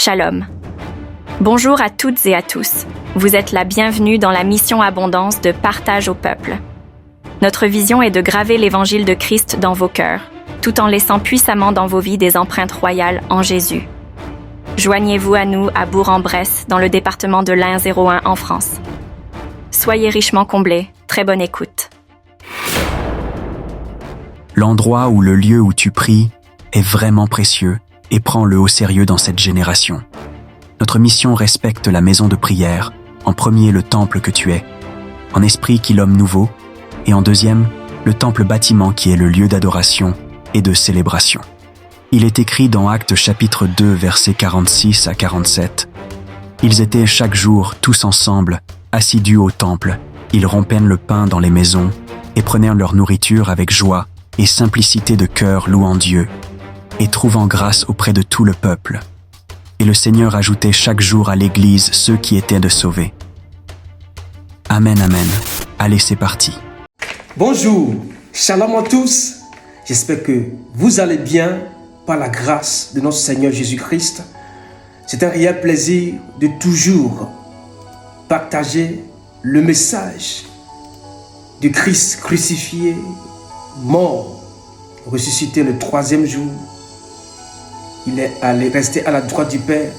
Shalom. Bonjour à toutes et à tous. Vous êtes la bienvenue dans la mission Abondance de partage au peuple. Notre vision est de graver l'évangile de Christ dans vos cœurs, tout en laissant puissamment dans vos vies des empreintes royales en Jésus. Joignez-vous à nous à Bourg-en-Bresse, dans le département de l'Ain 01 en France. Soyez richement comblés. Très bonne écoute. L'endroit ou le lieu où tu pries est vraiment précieux et prends-le au sérieux dans cette génération. Notre mission respecte la maison de prière, en premier le temple que tu es, en esprit qui l'homme nouveau, et en deuxième, le temple bâtiment qui est le lieu d'adoration et de célébration. Il est écrit dans Actes chapitre 2, versets 46 à 47. Ils étaient chaque jour, tous ensemble, assidus au temple. Ils rompaient le pain dans les maisons et prenaient leur nourriture avec joie et simplicité de cœur louant Dieu et trouvant grâce auprès de tout le peuple. Et le Seigneur ajoutait chaque jour à l'Église ceux qui étaient de sauvés. Amen, amen. Allez, c'est parti. Bonjour, shalom à tous. J'espère que vous allez bien par la grâce de notre Seigneur Jésus-Christ. C'est un réel plaisir de toujours partager le message de Christ crucifié, mort, ressuscité le troisième jour. Il est allé rester à la droite du Père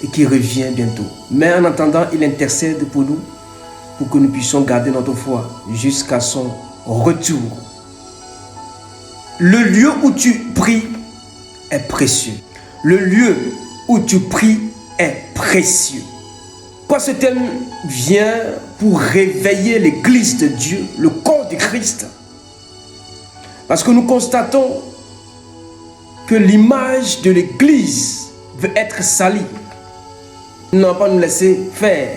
et qui revient bientôt. Mais en attendant, il intercède pour nous, pour que nous puissions garder notre foi jusqu'à son retour. Le lieu où tu pries est précieux. Le lieu où tu pries est précieux. Pourquoi ce thème vient pour réveiller l'Église de Dieu, le corps de Christ? Parce que nous constatons que l'image de l'Église veut être salie. Nous n'allons pas nous laisser faire.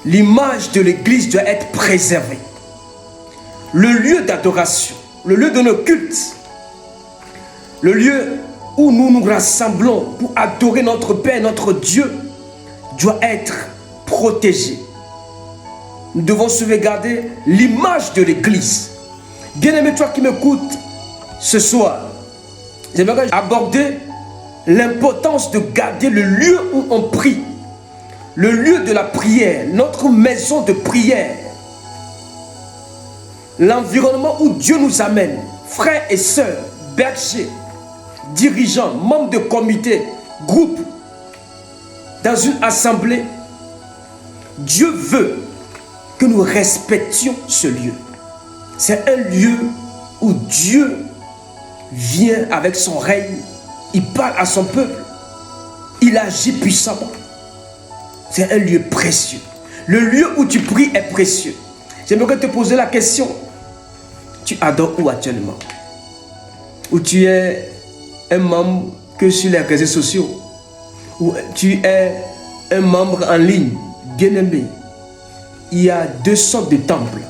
L'image de l'Église doit être préservée. Le lieu d'adoration, le lieu de nos cultes, le lieu où nous nous rassemblons pour adorer notre Père, notre Dieu, doit être protégé. Nous devons sauvegarder l'image de l'Église. Bien-aimé, toi qui m'écoutes ce soir, j'aimerais aborder l'importance de garder le lieu où on prie, le lieu de la prière, notre maison de prière, l'environnement où Dieu nous amène, frères et sœurs, bergers, dirigeants, membres de comité, groupes, dans une assemblée. Dieu veut que nous respections ce lieu. C'est un lieu où Dieu vient avec son règne, il parle à son peuple, il agit puissamment. C'est un lieu précieux. Le lieu où tu pries est précieux. J'aimerais te poser la question. Tu adores où actuellement? Ou tu es un membre que sur les réseaux sociaux? Ou tu es un membre en ligne? Bien-aimé, il y a deux sortes de temples.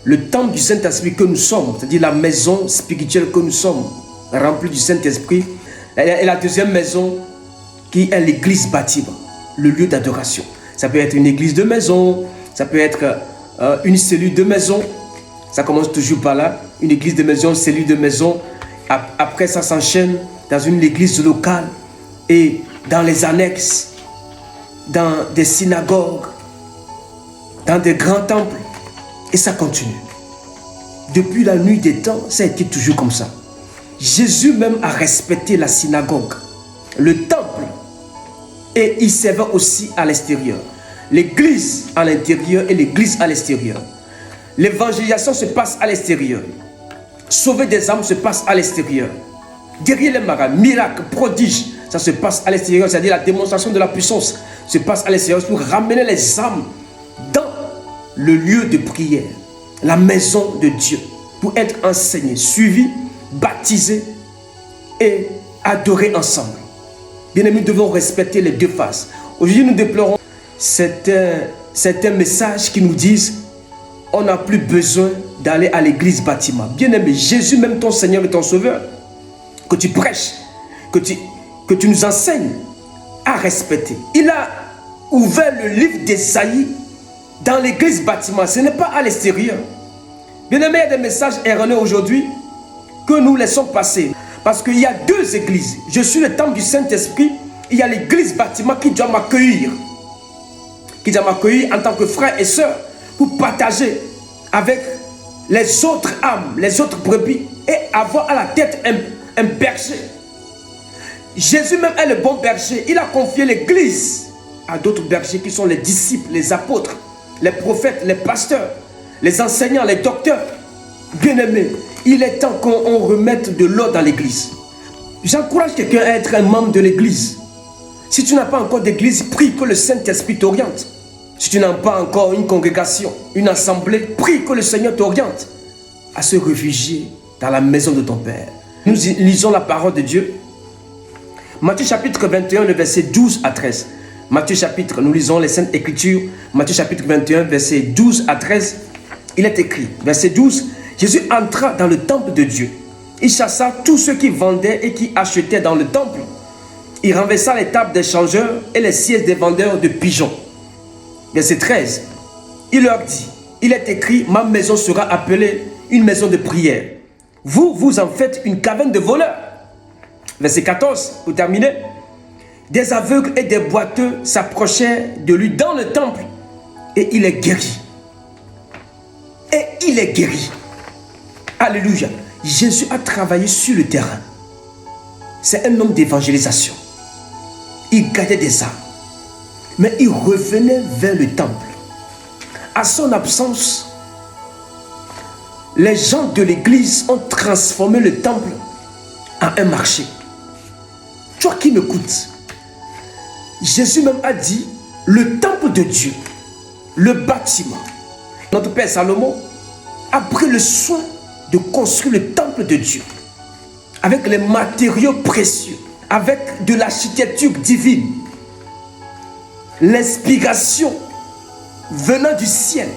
Le temple du Saint-Esprit que nous sommes, c'est-à-dire la maison spirituelle que nous sommes, remplie du Saint-Esprit, et la deuxième maison qui est l'église bâtiment, le lieu d'adoration. Ça peut être une église de maison, ça peut être une cellule de maison, ça commence toujours par là, une église de maison, cellule de maison, après ça s'enchaîne dans une église locale et dans les annexes, dans des synagogues, dans des grands temples. Et ça continue. Depuis la nuit des temps, ça a été toujours comme ça. Jésus même a respecté la synagogue, le temple, et il servait aussi à l'extérieur. L'église à l'intérieur et l'église à l'extérieur. L'évangélisation se passe à l'extérieur. Sauver des âmes se passe à l'extérieur. Guérir les malades, miracles, prodiges, ça se passe à l'extérieur, c'est-à-dire la démonstration de la puissance se passe à l'extérieur pour ramener les âmes dans le lieu de prière, la maison de Dieu, pour être enseigné, suivi, baptisé et adoré ensemble. Bien-aimés, nous devons respecter les deux faces. Aujourd'hui, nous déplorons certains messages qui nous disent on n'a plus besoin d'aller à l'église bâtiment. Bien-aimé, Jésus, même ton Seigneur et ton Sauveur, que tu prêches, que tu nous enseignes à respecter. Il a ouvert le livre d'Ésaïe dans l'église bâtiment, ce n'est pas à l'extérieur. Bien-aimé, il y a des messages erronés aujourd'hui que nous laissons passer. Parce qu'il y a deux églises. Je suis le temple du Saint-Esprit. Il y a l'église bâtiment qui doit m'accueillir. Qui doit m'accueillir en tant que frère et sœur pour partager avec les autres âmes, les autres brebis et avoir à la tête un berger. Jésus même est le bon berger. Il a confié l'église à d'autres bergers qui sont les disciples, les apôtres, les prophètes, les pasteurs, les enseignants, les docteurs. Bien-aimés, il est temps qu'on remette de l'ordre dans l'église. J'encourage quelqu'un à être un membre de l'église. Si tu n'as pas encore d'église, prie que le Saint-Esprit t'oriente. Si tu n'as pas encore une congrégation, une assemblée, prie que le Seigneur t'oriente à se réfugier dans la maison de ton Père. Nous lisons la parole de Dieu. Matthieu chapitre 21, le verset 12 à 13. Matthieu chapitre, nous lisons les Saintes Écritures. Matthieu chapitre 21, verset 12 à 13. Il est écrit, verset 12, Jésus entra dans le temple de Dieu. Il chassa tous ceux qui vendaient et qui achetaient dans le temple. Il renversa les tables des changeurs et les sièges des vendeurs de pigeons. Verset 13, il leur dit, il est écrit, ma maison sera appelée une maison de prière. Vous, vous en faites une caverne de voleurs. Verset 14, pour terminer, des aveugles et des boiteux s'approchaient de lui dans le temple et il est guéri. Et il est guéri. Alléluia. Jésus a travaillé sur le terrain. C'est un homme d'évangélisation. Il gagnait des âmes. Mais il revenait vers le temple. À son absence, les gens de l'église ont transformé le temple en un marché. Toi qui m'écoutes, Jésus même a dit, le temple de Dieu, le bâtiment. Notre Père Salomon a pris le soin de construire le temple de Dieu avec les matériaux précieux, avec de l'architecture divine, l'inspiration venant du ciel.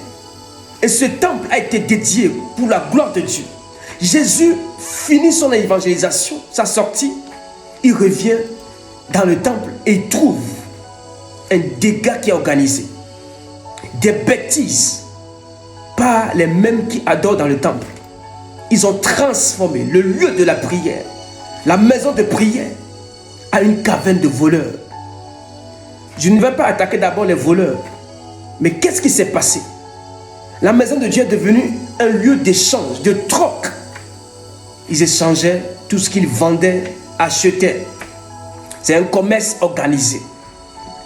Et ce temple a été dédié pour la gloire de Dieu. Jésus finit son évangélisation, sa sortie, il revient dans le temple et il trouve un dégât qui est organisé, des bêtises par les mêmes qui adorent dans le temple. Ils ont transformé le lieu de la prière, la maison de prière, à une caverne de voleurs. Je ne vais pas attaquer d'abord les voleurs, mais qu'est-ce qui s'est passé? La maison de Dieu est devenue un lieu d'échange, de troc. Ils échangeaient tout ce qu'ils vendaient, achetaient. C'est un commerce organisé,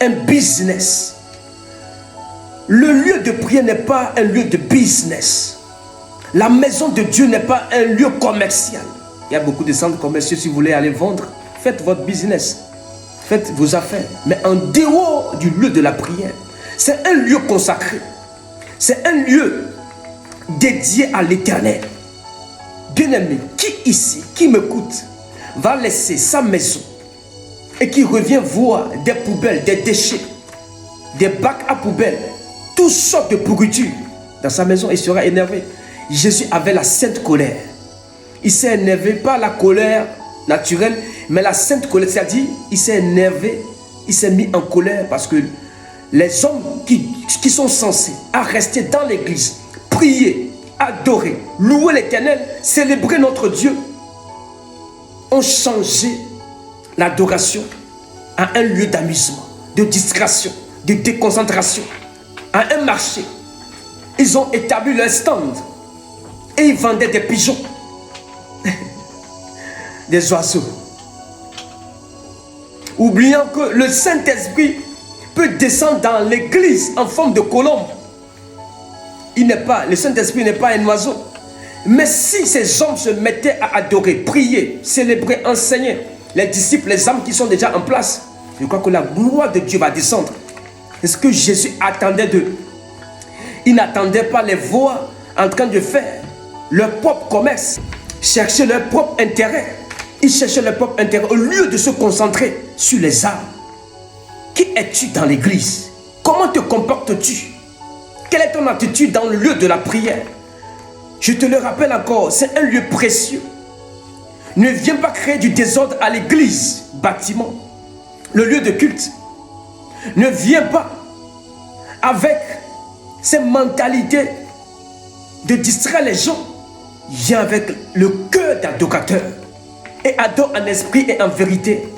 un business. Le lieu de prière n'est pas un lieu de business. La maison de Dieu n'est pas un lieu commercial. Il y a beaucoup de centres commerciaux, si vous voulez aller vendre, faites votre business, faites vos affaires. Mais en dehors du lieu de la prière, c'est un lieu consacré. C'est un lieu dédié à l'Éternel. Bien-aimé, qui ici, qui m'écoute, va laisser sa maison et qui revient voir des poubelles, des déchets, des bacs à poubelles, toutes sortes de pourritures dans sa maison, il sera énervé. Jésus avait la sainte colère. Il s'est énervé, pas la colère naturelle, mais la sainte colère, c'est-à-dire il s'est énervé, il s'est mis en colère parce que les hommes qui sont censés à rester dans l'église, prier, adorer, louer l'Éternel, célébrer notre Dieu, ont changé l'adoration à un lieu d'amusement, de distraction, de déconcentration, à un marché. Ils ont établi leur stand et ils vendaient des pigeons, des oiseaux, oubliant que le Saint-Esprit peut descendre dans l'église en forme de colombe. Le Saint-Esprit n'est pas un oiseau. Mais si ces hommes se mettaient à adorer, prier, célébrer, enseigner, les disciples, les âmes qui sont déjà en place, je crois que la gloire de Dieu va descendre. C'est ce que Jésus attendait d'eux. Il n'attendait pas les voir en train de faire leur propre commerce, chercher leur propre intérêt. Ils cherchaient leur propre intérêt au lieu de se concentrer sur les âmes. Qui es-tu dans l'église? Comment te comportes-tu? Quelle est ton attitude dans le lieu de la prière? Je te le rappelle encore, c'est un lieu précieux. Ne viens pas créer du désordre à l'église, bâtiment, le lieu de culte. Ne viens pas avec ces mentalités de distraire les gens. Viens avec le cœur d'adorateur. et adore en esprit et en vérité.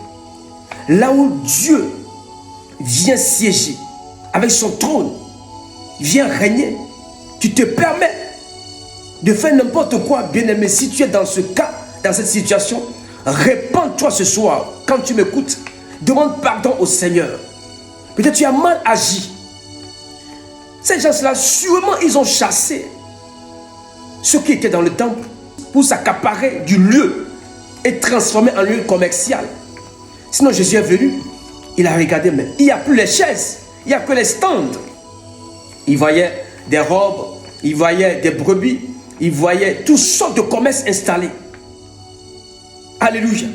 Là où Dieu vient siéger avec son trône, vient régner, tu te permets de faire n'importe quoi, bien-aimé. Si tu es dans ce cas, dans cette situation, répands-toi ce soir. Quand tu m'écoutes, demande pardon au Seigneur. Peut-être tu as mal agi. Ces gens-là, sûrement, ils ont chassé ceux qui étaient dans le temple pour s'accaparer du lieu et transformer en lieu commercial. Sinon, Jésus est venu, il a regardé, mais il n'y a plus les chaises, il n'y a que les stands. Il voyait des robes, il voyait des brebis, il voyait toutes sortes de commerces installés. Alléluia.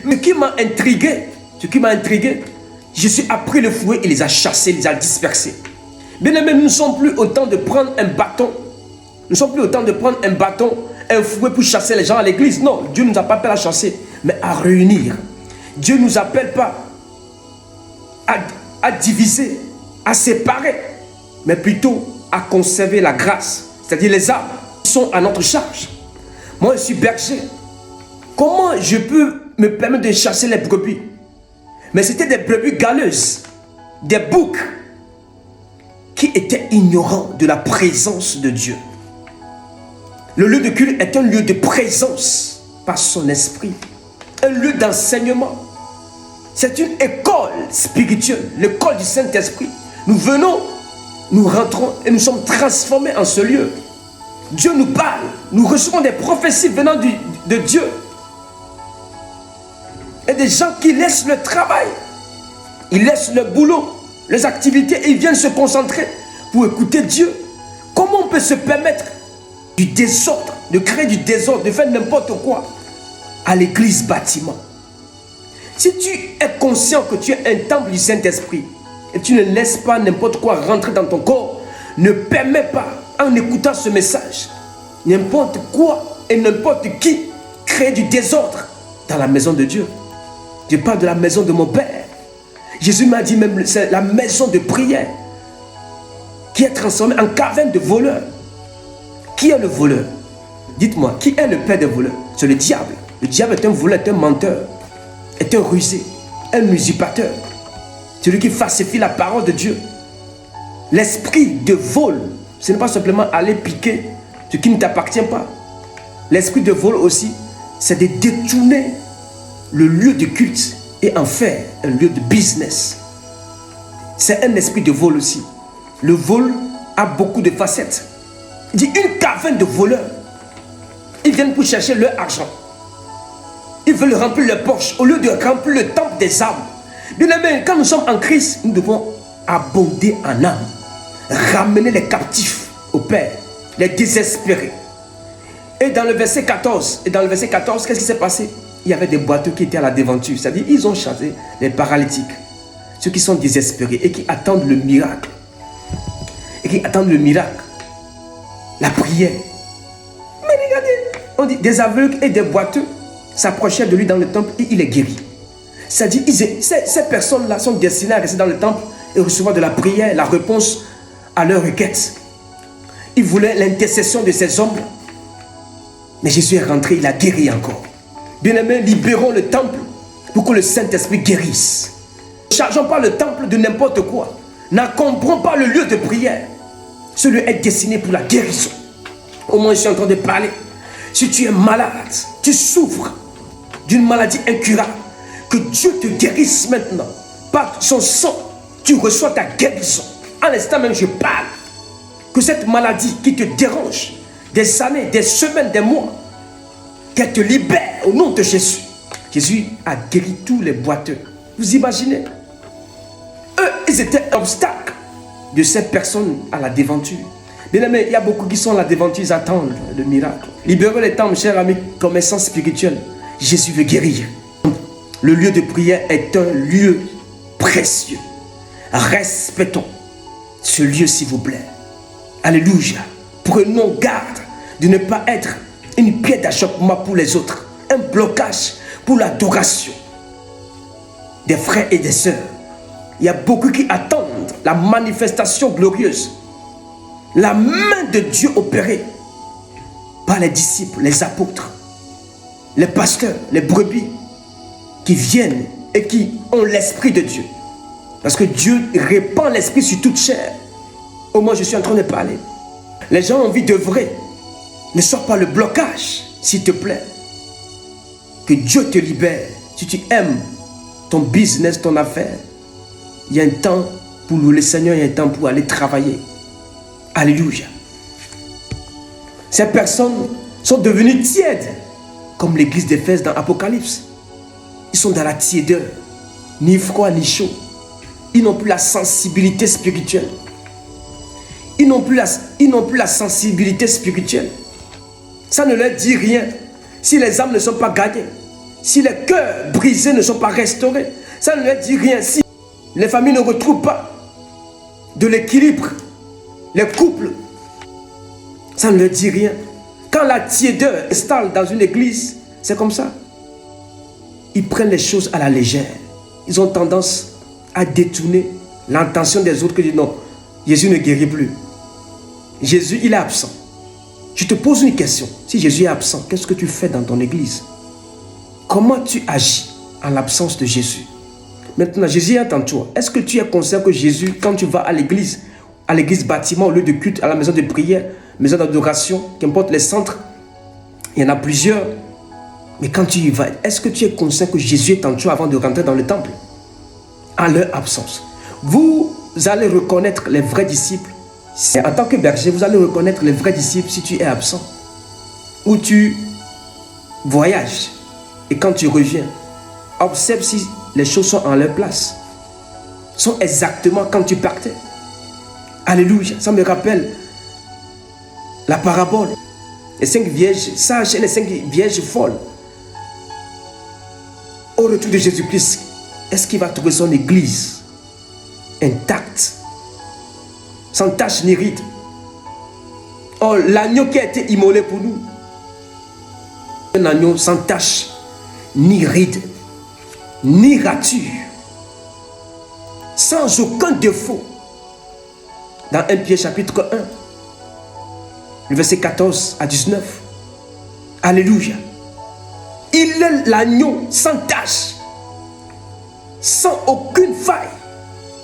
Mais ce qui m'a intrigué, Jésus a pris le fouet, il les a chassés, il les a dispersés. Bien aimé, nous ne sommes plus au temps de prendre un bâton. Nous ne sommes plus au temps de prendre un bâton, un fouet pour chasser les gens à l'église. Non, Dieu ne nous a pas appelé à chasser, mais à réunir. Dieu ne nous appelle pas à diviser, à séparer, mais plutôt à conserver la grâce. C'est-à-dire les âmes qui sont à notre charge. Moi, je suis berger. Comment je peux me permettre de chasser les brebis? Mais c'était des brebis galeuses, des boucs qui étaient ignorants de la présence de Dieu. Le lieu de culte est un lieu de présence par son esprit, un lieu d'enseignement. C'est une école spirituelle, l'école du Saint-Esprit. Nous venons, nous rentrons et nous sommes transformés en ce lieu. Dieu nous parle, nous recevons des prophéties venant de Dieu. Et des gens qui laissent le travail, ils laissent le boulot, les activités et ils viennent se concentrer pour écouter Dieu. Comment on peut se permettre du désordre, de créer du désordre, de faire n'importe quoi à l'église bâtiment? Si tu es conscient que tu es un temple du Saint-Esprit et tu ne laisses pas n'importe quoi rentrer dans ton corps, ne permets pas, en écoutant ce message, n'importe quoi et n'importe qui crée du désordre dans la maison de Dieu. Je parle de la maison de mon Père. Jésus m'a dit même, c'est la maison de prière qui est transformée en caverne de voleurs. Qui est le voleur? Dites-moi, qui est le père des voleurs? C'est le diable. Le diable est un voleur, est un menteur, est un rusé, un usurpateur. Celui qui falsifie la parole de Dieu. L'esprit de vol, ce n'est pas simplement aller piquer ce qui ne t'appartient pas. L'esprit de vol aussi, c'est de détourner le lieu de culte et en faire un lieu de business. C'est un esprit de vol aussi. Le vol a beaucoup de facettes. Il dit une caverne de voleurs. Ils viennent pour chercher leur argent. Ils veulent remplir leur poche au lieu de remplir le temple des âmes. Bien aimé, quand nous sommes en Christ, nous devons abonder en âme. Ramener les captifs au Père, les désespérés. Et dans le verset 14, qu'est-ce qui s'est passé? Il y avait des boiteux qui étaient à la devanture. C'est-à-dire, ils ont chassé les paralytiques. Ceux qui sont désespérés et qui attendent le miracle. La prière. Mais regardez, on dit des aveugles et des boiteux s'approchaient de lui dans le temple et il est guéri. C'est-à-dire, ces personnes-là sont destinées à rester dans le temple et recevoir de la prière, la réponse à leurs requêtes. Ils voulaient l'intercession de ces hommes. Mais Jésus est rentré, il a guéri encore. Bien-aimés, libérons le temple pour que le Saint-Esprit guérisse. Ne chargeons pas le temple de n'importe quoi. N'encombrons pas le lieu de prière. Ce lieu est destiné pour la guérison. Au moins, je suis en train de parler. Si tu es malade, tu souffres d'une maladie incurable, que Dieu te guérisse maintenant. Par son sang, tu reçois ta guérison. À l'instant même, je parle. Que cette maladie qui te dérange, des années, des semaines, des mois, qu'elle te libère au nom de Jésus. Jésus a guéri tous les boiteux. Vous imaginez? Eux, ils étaient obstacles de ces personnes à la devanture. Bien aimé, il y a beaucoup qui sont à la devanture, ils attendent le miracle. Libérez les temps, chers amis, commerçants spirituels. Jésus veut guérir. Le lieu de prière est un lieu précieux. Respectons ce lieu, s'il vous plaît. Alléluia. Prenons garde de ne pas être une pierre d'achoppement pour les autres, un blocage pour l'adoration des frères et des sœurs. Il y a beaucoup qui attendent la manifestation glorieuse, la main de Dieu opérée par les disciples, les apôtres, les pasteurs, les brebis qui viennent et qui ont l'esprit de Dieu. Parce que Dieu répand l'esprit sur toute chair. Au moins, je suis en train de parler. Les gens ont envie d'œuvrer. Ne sois pas le blocage, s'il te plaît. Que Dieu te libère. Si tu aimes ton business, ton affaire, il y a un temps pour louer le Seigneur, il y a un temps pour aller travailler. Alléluia. Ces personnes sont devenues tièdes, comme l'église d'Éphèse dans Apocalypse. Ils sont dans la tiédeur, ni froid ni chaud. Ils n'ont plus la sensibilité spirituelle. Ils n'ont plus la sensibilité spirituelle. Ça ne leur dit rien. Si les âmes ne sont pas gardées, si les cœurs brisés ne sont pas restaurés, ça ne leur dit rien. Si les familles ne retrouvent pas de l'équilibre, les couples, ça ne leur dit rien. Quand la tiédeur s'installe dans une église, c'est comme ça. Ils prennent les choses à la légère. Ils ont tendance à détourner l'intention des autres qui disent non, Jésus ne guérit plus. Jésus, il est absent. Je te pose une question. Si Jésus est absent, qu'est-ce que tu fais dans ton église? Comment tu agis en l'absence de Jésus? Maintenant, Jésus est en toi. Est-ce que tu es conscient que Jésus, quand tu vas à l'église bâtiment, au lieu de culte, à la maison de prière, maison d'adoration, qu'importe les centres, il y en a plusieurs. Mais quand tu y vas, est-ce que tu es conscient que Jésus est en toi avant de rentrer dans le temple? En leur absence. Vous allez reconnaître les vrais disciples. En tant que berger, vous allez reconnaître les vrais disciples si tu es absent. Ou tu voyages. Et quand tu reviens, observe si les choses sont en leur place. Sont exactement quand tu partais. Alléluia. Ça me rappelle la parabole. Les 5 vierges sages et les 5 vierges folles. Au retour de Jésus-Christ, est-ce qu'il va trouver son église intacte, sans tache ni ride? Oh, l'agneau qui a été immolé pour nous, un agneau sans tache, ni ride, ni rature, sans aucun défaut. Dans 1 Pierre chapitre 1, le verset 14 à 19. Alléluia. Il est l'agneau sans tache, sans aucune faille.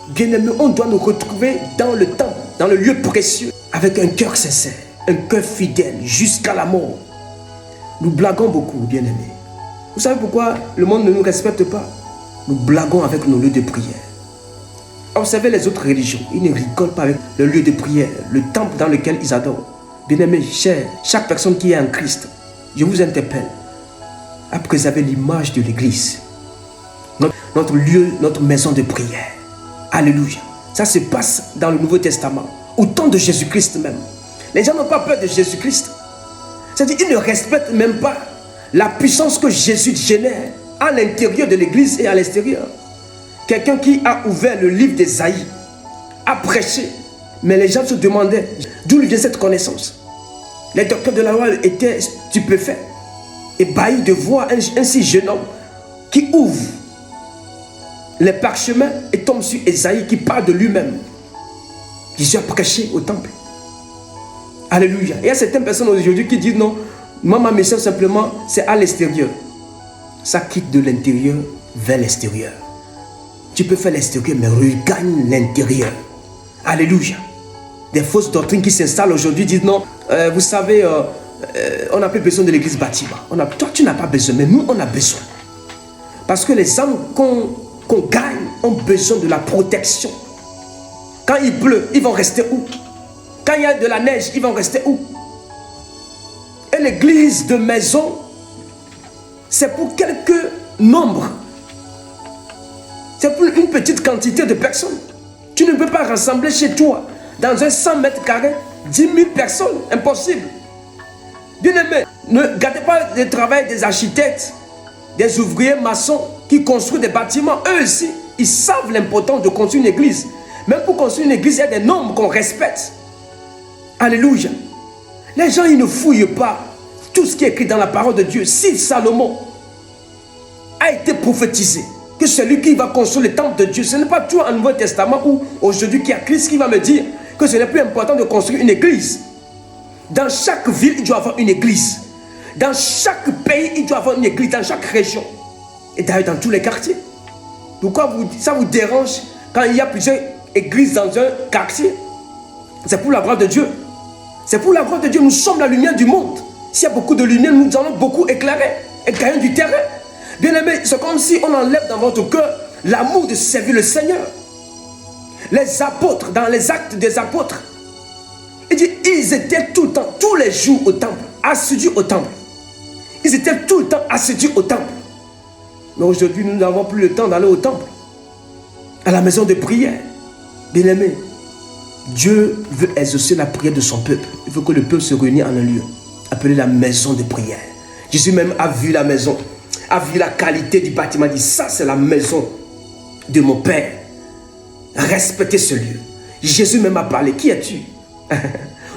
Bien-aimé, on doit nous retrouver dans le temple, dans le lieu précieux, avec un cœur sincère, un cœur fidèle jusqu'à la mort. Nous blaguons beaucoup, bien-aimés. Vous savez pourquoi le monde ne nous respecte pas? Nous blaguons avec nos lieux de prière. Observez les autres religions, ils ne rigolent pas avec le lieu de prière, le temple dans lequel ils adorent. Bien-aimés, chers, chaque personne qui est en Christ, je vous interpelle à préserver l'image de l'église, notre lieu, notre maison de prière. Alléluia. Ça se passe dans le Nouveau Testament, au temps de Jésus-Christ même. Les gens n'ont pas peur de Jésus-Christ. C'est-à-dire qu'ils ne respectent même pas la puissance que Jésus génère à l'intérieur de l'église et à l'extérieur. Quelqu'un qui a ouvert le livre d'Ésaïe a prêché, mais les gens se demandaient d'où vient cette connaissance. Les docteurs de la loi étaient stupéfaits, ébahis de voir un si jeune homme qui ouvre les parchemins et tombe sur Ésaïe qui parle de lui-même. Jésus a prêché au temple. Alléluia. Et il y a certaines personnes aujourd'hui qui disent non, moi ma mission simplement c'est à l'extérieur. Ça quitte de l'intérieur vers l'extérieur. Tu peux faire l'extérieur mais regagne l'intérieur. Alléluia. Des fausses doctrines qui s'installent aujourd'hui disent non, vous savez, on n'a plus besoin de l'église bâtiment. Toi tu n'as pas besoin, mais nous on a besoin. Parce que les âmes qu'on gagne ont besoin de la protection. Quand il pleut, ils vont rester où? Quand il y a de la neige, ils vont rester où? Et l'église de maison, c'est pour quelques nombres. C'est pour une petite quantité de personnes. Tu ne peux pas rassembler chez toi, dans un 100 mètres carrés, 10 000 personnes. Impossible. Bien-aimé, ne gâtez pas le travail des architectes, des ouvriers maçons qui construisent des bâtiments. Eux aussi, ils savent l'importance de construire une église. Même pour construire une église, il y a des normes qu'on respecte. Alléluia. Les gens, ils ne fouillent pas tout ce qui est écrit dans la parole de Dieu. Si Salomon a été prophétisé que celui qui va construire le temple de Dieu, ce n'est pas toi en Nouveau Testament ou aujourd'hui qui a Christ qui va me dire que ce n'est plus important de construire une église. Dans chaque ville, il doit y avoir une église. Dans chaque pays, il doit y avoir une église, dans chaque région. Et d'ailleurs, dans tous les quartiers. Pourquoi ça vous dérange quand il y a plusieurs églises dans un quartier? C'est pour la gloire de Dieu. C'est pour la gloire de Dieu. Nous sommes la lumière du monde. S'il y a beaucoup de lumière, nous allons beaucoup éclairer et gagner du terrain. Bien aimé, c'est comme si on enlève dans votre cœur l'amour de servir le Seigneur. Les apôtres, dans les actes des apôtres, il dit, ils étaient tout le temps, tous les jours au temple, assidus au temple. Ils étaient tout le temps assidus au temple. Mais aujourd'hui, nous n'avons plus le temps d'aller au temple, à la maison de prière. Bien aimé, Dieu veut exaucer la prière de son peuple. Il faut que le peuple se réunisse en un lieu, appelé la maison de prière. Jésus même a vu la maison, a vu la qualité du bâtiment. Il dit, ça c'est la maison de mon Père. Respectez ce lieu. Jésus même a parlé. Qui es-tu?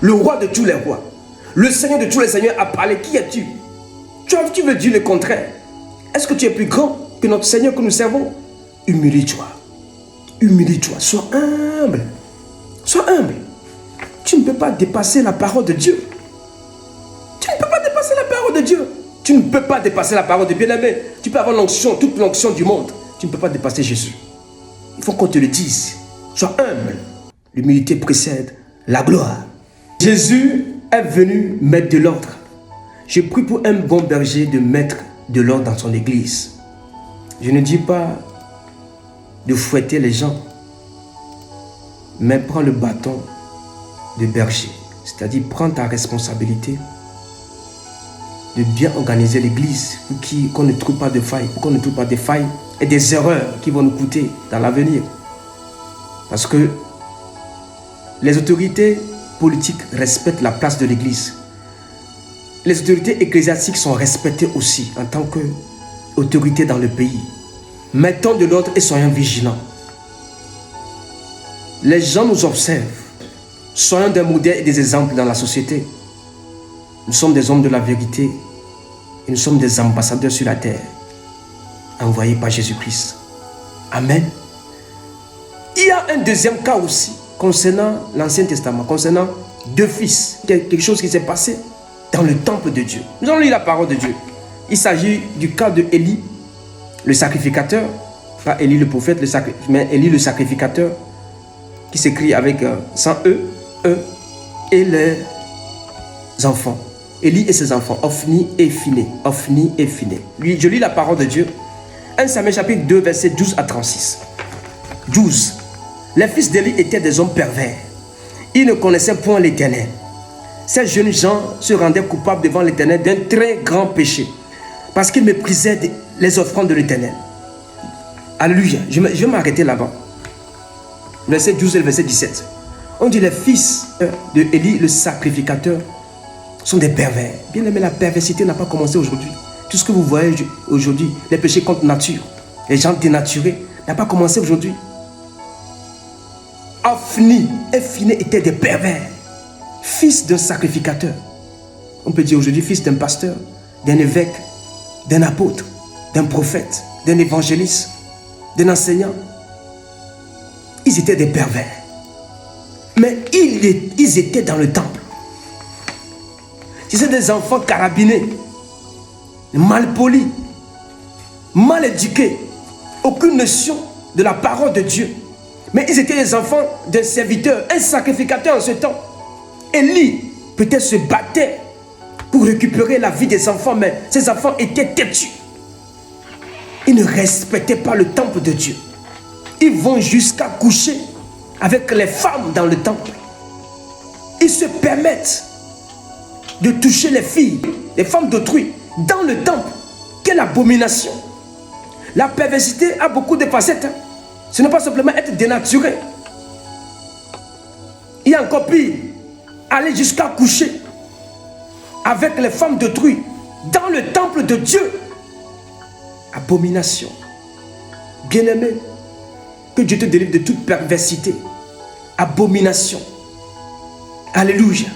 Le roi de tous les rois, le Seigneur de tous les seigneurs a parlé. Qui es-tu? Tu veux dire le contraire? Est-ce que tu es plus grand que notre Seigneur que nous servons? Humilie-toi. Humilie-toi. Sois humble. Sois humble. Tu ne peux pas dépasser la parole de Dieu. Tu ne peux pas dépasser la parole de Dieu. Tu ne peux pas dépasser la parole de bien-aimé. Tu peux avoir l'onction, toute l'onction du monde. Tu ne peux pas dépasser Jésus. Il faut qu'on te le dise. Sois humble. L'humilité précède la gloire. Jésus est venu mettre de l'ordre. Je prie pour un bon berger de mettre de l'ordre dans son église. Je ne dis pas de fouetter les gens, mais prends le bâton de berger. C'est-à-dire prends ta responsabilité de bien organiser l'église pour qu'on ne trouve pas de failles, pour qu'on ne trouve pas de failles et des erreurs qui vont nous coûter dans l'avenir. Parce que les autorités politiques respectent la place de l'église. Les autorités ecclésiastiques sont respectées aussi en tant qu'autorités dans le pays. Mettons de l'ordre et soyons vigilants. Les gens nous observent. Soyons des modèles et des exemples dans la société. Nous sommes des hommes de la vérité et nous sommes des ambassadeurs sur la terre, envoyés par Jésus-Christ. Amen. Il y a un deuxième cas aussi concernant l'Ancien Testament, concernant deux fils. Quelque chose qui s'est passé dans le temple de Dieu. Nous allons lire la parole de Dieu. Il s'agit du cas de Élie, le sacrificateur. Pas Élie le prophète, mais Élie le sacrificateur, qui s'écrit avec sans E, et les enfants. Élie et ses enfants, Ophni et Phiné. Ophni et Phiné. Je lis la parole de Dieu. 1 Samuel chapitre 2, versets 12 à 36. 12. Les fils d'Élie étaient des hommes pervers. Ils ne connaissaient point l'Éternel. Ces jeunes gens se rendaient coupables devant l'Éternel d'un très grand péché, parce qu'ils méprisaient les offrandes de l'Éternel. Alléluia. Je vais m'arrêter là-bas. Verset 12 et le verset 17. On dit les fils de Élie, le sacrificateur, sont des pervers. Bien aimé, la perversité n'a pas commencé aujourd'hui. Tout ce que vous voyez aujourd'hui, les péchés contre nature, les gens dénaturés, n'a pas commencé aujourd'hui. Ophni et Phiné étaient des pervers, fils d'un sacrificateur. On peut dire aujourd'hui fils d'un pasteur, d'un évêque, d'un apôtre, d'un prophète, d'un évangéliste, d'un enseignant. Ils étaient des pervers. Mais ils étaient dans le temple. C'étaient des enfants carabinés, mal polis, mal éduqués, aucune notion de la parole de Dieu. Mais ils étaient les enfants d'un serviteur, un sacrificateur en ce temps. Élie peut-être se battait pour récupérer la vie des enfants, mais ces enfants étaient têtus. Ils ne respectaient pas le temple de Dieu. Ils vont jusqu'à coucher avec les femmes dans le temple. Ils se permettent de toucher les filles, les femmes d'autrui, dans le temple. Quelle abomination! La perversité a beaucoup de facettes. Ce n'est pas simplement être dénaturé. Il y a encore pire, aller jusqu'à coucher avec les femmes d'autrui dans le temple de Dieu. Abomination. Bien-aimé, que Dieu te délivre de toute perversité. Abomination. Alléluia.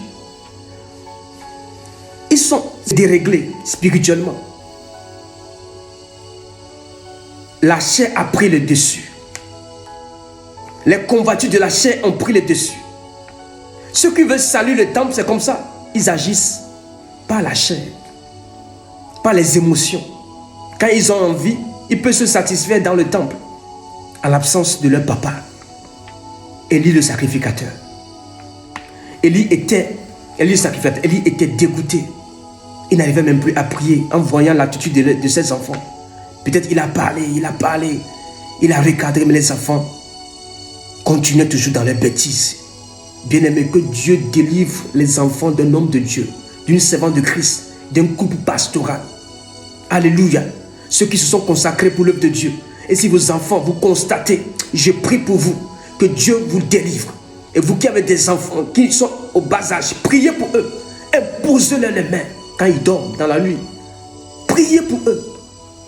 Ils sont déréglés spirituellement. La chair a pris le dessus. Les convoitises de la chair ont pris le dessus. Ceux qui veulent saluer le temple, c'est comme ça. Ils agissent par la chair. par les émotions. Quand ils ont envie, ils peuvent se satisfaire dans le temple, en l'absence de leur papa. Élie le sacrificateur. Élie était dégoûté. Il n'arrivait même plus à prier en voyant l'attitude de ses enfants. Peut-être il a parlé, il a recadré, mais les enfants continuaient toujours dans les bêtises. Bien-aimé, que Dieu délivre les enfants d'un homme de Dieu, d'une servante de Christ, d'un couple pastoral. Alléluia. Ceux qui se sont consacrés pour l'œuvre de Dieu. Et si vos enfants, vous constatez, je prie pour vous, que Dieu vous délivre. Et vous qui avez des enfants qui sont au bas âge, priez pour eux. Imposez-leur les mains quand ils dorment dans la nuit. Priez pour eux.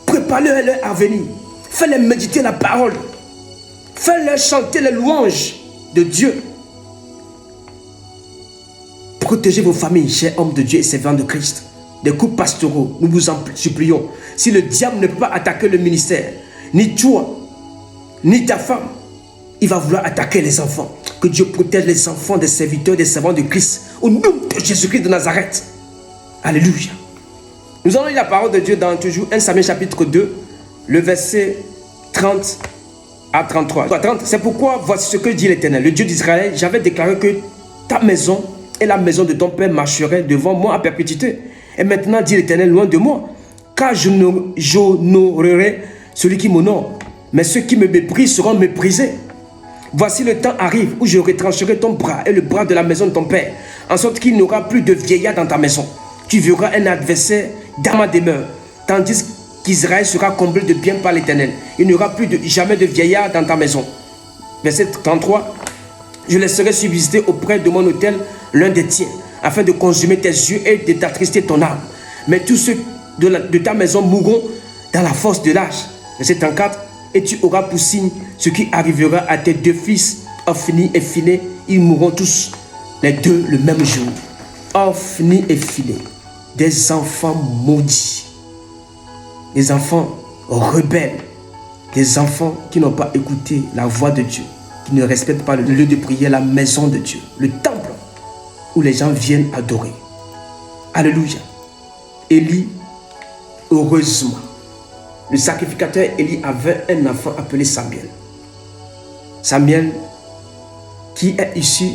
Préparez-leur leur avenir. Faites-les méditer la parole. Faites-leur chanter les louanges de Dieu. Protégez vos familles, chers hommes de Dieu et servants de Christ. Des couples pastoraux, nous vous en supplions. Si le diable ne peut pas attaquer le ministère, ni toi, ni ta femme, il va vouloir attaquer les enfants. Que Dieu protège les enfants des serviteurs, des servants de Christ. Au nom de Jésus-Christ de Nazareth. Alléluia. Nous allons lire la parole de Dieu dans toujours 1 Samuel chapitre 2, le verset 30 à 33. 30, c'est pourquoi voici ce que dit l'Éternel, le Dieu d'Israël. J'avais déclaré que ta maison et la maison de ton père marcheraient devant moi à perpétuité. Et maintenant, dit l'Éternel, loin de moi, car j'honorerai celui qui m'honore, mais ceux qui me méprisent seront méprisés. Voici le temps arrive où je retrancherai ton bras et le bras de la maison de ton père, en sorte qu'il n'y aura plus de vieillard dans ta maison. Tu verras un adversaire dans ma demeure, tandis qu'Israël sera comblé de bien par l'Éternel. Il n'y aura plus jamais de vieillard dans ta maison. Verset 33. Je laisserai subsister auprès de mon autel l'un des tiens, afin de consumer tes yeux et de t'attrister ton âme. Mais tous ceux de ta maison mourront dans la force de l'âge. Verset 34. Et tu auras pour signe ce qui arrivera à tes deux fils, Ophni et Phiné. Ils mourront tous, les deux, le même jour. Ophni et Phiné, des enfants maudits, des enfants rebelles, des enfants qui n'ont pas écouté la voix de Dieu, qui ne respectent pas le lieu de prière, la maison de Dieu, le temple où les gens viennent adorer. Alléluia. Élie, heureusement, le sacrificateur Élie avait un enfant appelé Samuel. Samuel qui est issu,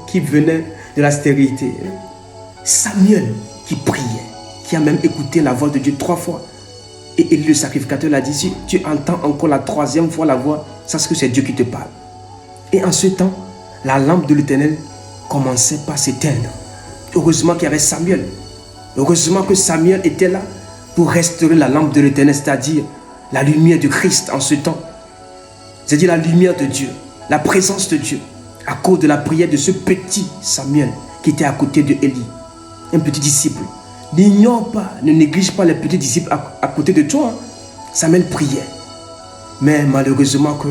qui venait de la stérilité. Samuel qui priait, qui a même écouté la voix de Dieu 3 fois. Et Élie le sacrificateur l'a dit, si tu entends encore la 3e fois la voix, sache que c'est Dieu qui te parle. Et en ce temps, la lampe de l'Éternel commençait par s'éteindre. Heureusement qu'il y avait Samuel. Heureusement que Samuel était là pour restaurer la lampe de l'Éternel, c'est-à-dire la lumière de Christ en ce temps. C'est-à-dire la lumière de Dieu, la présence de Dieu, à cause de la prière de ce petit Samuel qui était à côté de Élie, un petit disciple. N'ignore pas, ne néglige pas les petits disciples à côté de toi. Samuel priait. Mais malheureusement que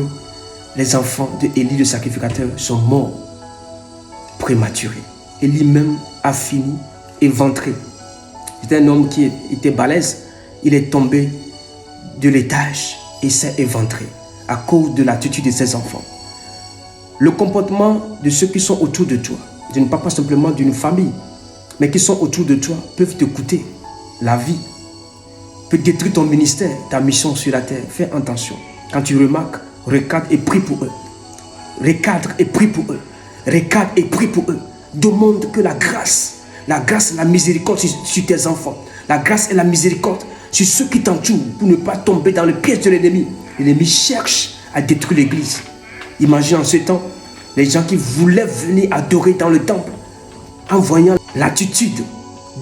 les enfants de Élie, le sacrificateur, sont morts prématurés. Élie même a fini éventré. C'était un homme qui était balèze. Il est tombé de l'étage et s'est éventré à cause de l'attitude de ses enfants. Le comportement de ceux qui sont autour de toi, je ne parle pas simplement d'une famille, mais qui sont autour de toi, peuvent te coûter la vie, peut détruire ton ministère, ta mission sur la terre. Fais attention. Quand tu remarques, recadre et prie pour eux. Recadre et prie pour eux. Recadre et prie pour eux. Demande que la grâce et la miséricorde sur tes enfants, la grâce et la miséricorde sur ceux qui t'entourent pour ne pas tomber dans le piège de l'ennemi. L'ennemi cherche à détruire l'église. Imagine en ce temps, les gens qui voulaient venir adorer dans le temple, en voyant l'attitude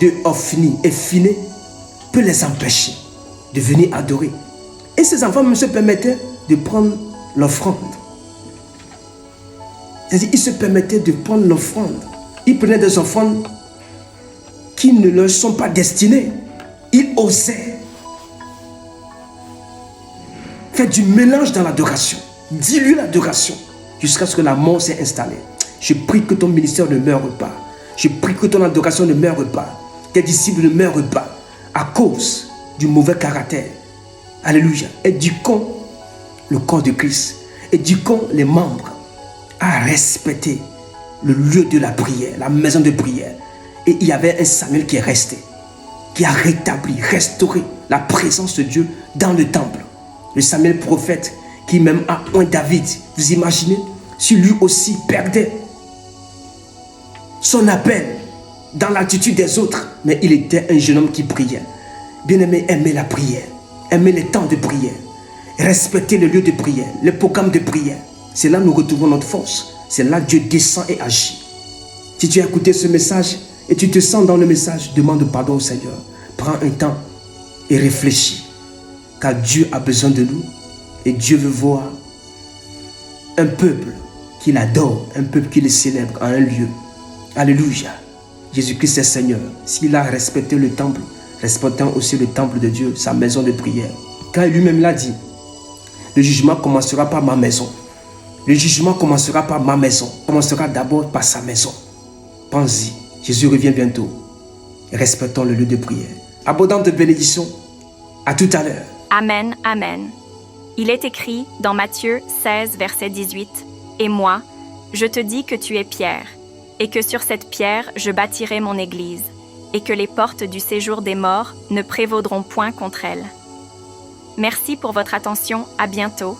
de Ophni et Phiné, peut les empêcher de venir adorer. Et ces enfants même se permettaient de prendre l'offrande. C'est-à-dire, ils se permettaient de prendre l'offrande. Ils prenaient des offrandes qui ne leur sont pas destinées. Ils osaient faire du mélange dans l'adoration, diluer l'adoration, jusqu'à ce que la mort s'est installée. Je prie que ton ministère ne meure pas. Je prie que ton adoration ne meure pas. Tes disciples ne meurent pas à cause du mauvais caractère. Alléluia. Éduquons le corps de Christ. Éduquons les membres à respecter le lieu de la prière, la maison de prière. Et il y avait un Samuel qui est resté. qui a rétabli, restauré la présence de Dieu dans le temple. Le Samuel prophète qui même a oint David. Vous imaginez, si lui aussi perdait son appel dans l'attitude des autres, mais il était un jeune homme qui priait. Bien-aimé, aimez la prière, aimez les temps de prière, respectez le lieu de prière, le programme de prière. C'est là que nous retrouvons notre force. C'est là que Dieu descend et agit. Si tu as écouté ce message et tu te sens dans le message, demande pardon au Seigneur. Prends un temps et réfléchis. Car Dieu a besoin de nous et Dieu veut voir un peuple qu'il adore, un peuple qui le célèbre en un lieu. Alléluia. Jésus-Christ est Seigneur. S'il a respecté le temple, respectons aussi le temple de Dieu, sa maison de prière. Car lui-même l'a dit, le jugement commencera par ma maison. Le jugement commencera par ma maison. Commencera d'abord par sa maison. Pense-y. Jésus revient bientôt. Respectons le lieu de prière. Abondante bénédiction. À tout à l'heure. Amen, amen. Il est écrit dans Matthieu 16, verset 18, « Et moi, je te dis que tu es Pierre, et que sur cette pierre je bâtirai mon église, et que les portes du séjour des morts ne prévaudront point contre elle. » Merci pour votre attention, à bientôt.